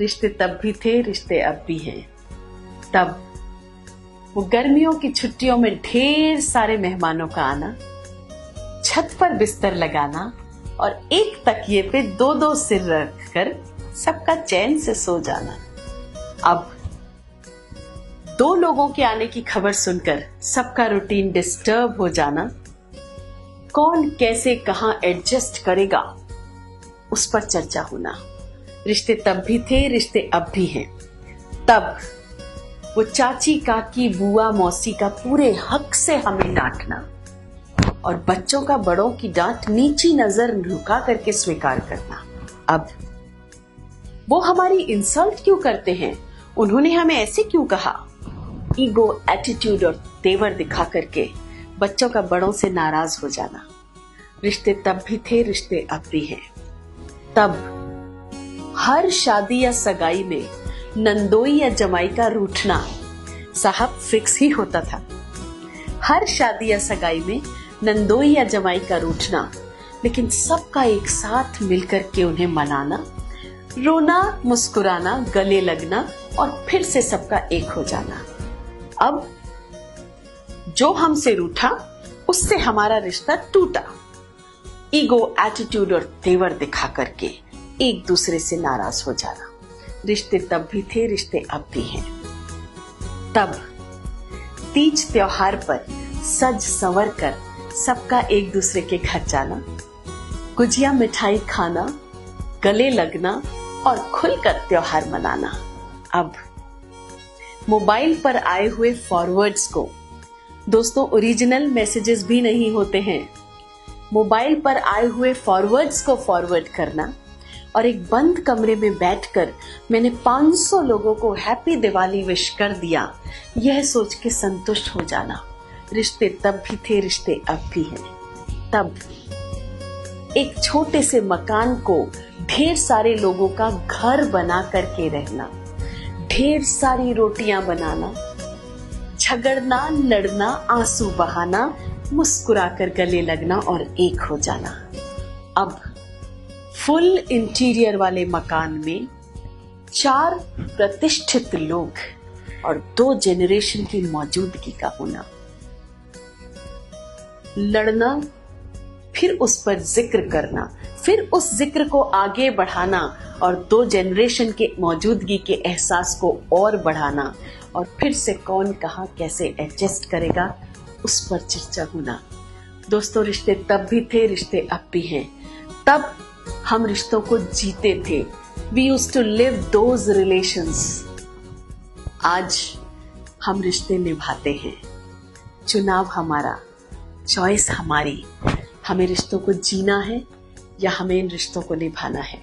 रिश्ते तब भी थे, रिश्ते अब भी हैं। तब वो गर्मियों की छुट्टियों में ढेर सारे मेहमानों का आना, छत पर बिस्तर लगाना और एक तकिए पे दो दो सिर रखकर सबका चैन से सो जाना। अब दो लोगों के आने की खबर सुनकर सबका रूटीन डिस्टर्ब हो जाना, कौन कैसे कहां एडजस्ट करेगा उस पर चर्चा होना। रिश्ते तब भी थे, रिश्ते अब भी हैं। तब वो चाची काकी बुआ मौसी का पूरे हक से हमें डांटना और बच्चों का बड़ों की डांट नीची नजर झुका करके स्वीकार करना। अब वो हमारी इंसल्ट क्यों करते हैं, उन्होंने हमें ऐसे क्यों कहा, ईगो एटीट्यूड और तेवर दिखा करके बच्चों का बड़ों से नाराज हो जाना। रिश्ते तब भी थे, रिश्ते अब भी हैं। तब हर शादी या सगाई में नंदोई या जमाई का रूठना साहब फिक्स ही होता था। हर शादी या सगाई में नंदोई या जमाई का रूठना, लेकिन सबका एक साथ मिलकर के उन्हें मनाना, रोना मुस्कुराना, गले लगना और फिर से सबका एक हो जाना। अब जो हमसे रूठा उससे हमारा रिश्ता टूटा, ईगो एटीट्यूड और तेवर दिखा करके एक दूसरे से नाराज हो जाना। रिश्ते तब भी थे, रिश्ते अब भी हैं। तब तीज त्योहार पर सज संवर कर सबका एक दूसरे के घर जाना, गुजिया मिठाई खाना, गले लगना और खुलकर त्योहार मनाना। अब मोबाइल पर आए हुए फॉरवर्ड्स को, दोस्तों ओरिजिनल मैसेजेस भी नहीं होते हैं, मोबाइल पर आए हुए फॉरवर्ड्स को फॉरवर्ड करना और एक बंद कमरे में बैठकर मैंने 500 लोगों को हैप्पी दिवाली विश कर दिया, यह सोच के संतुष्ट हो जाना। रिश्ते तब भी थे, रिश्ते अब भी हैं। तब एक छोटे से मकान को ढेर सारे लोगों का घर बना करके रहना, ढेर सारी रोटियां बनाना, झगड़ना लड़ना, आंसू बहाना, मुस्कुराकर गले लगना और एक हो जाना। अब फुल इंटीरियर वाले मकान में 4 प्रतिष्ठित लोग और 2 जेनरेशन की मौजूदगी का होना, लड़ना, फिर उस पर जिक्र करना, फिर उस जिक्र को आगे बढ़ाना और 2 जेनरेशन के मौजूदगी के एहसास को और बढ़ाना और फिर से कौन कहां कैसे एडजस्ट करेगा उस पर चर्चा होना। दोस्तों रिश्ते तब भी थे, रिश्ते अब भी हैं। तब हम रिश्तों को जीते थे, we used to live those relations। आज हम रिश्ते निभाते हैं। चुनाव हमारा, चॉइस हमारी, हमें रिश्तों को जीना है या हमें इन रिश्तों को निभाना है।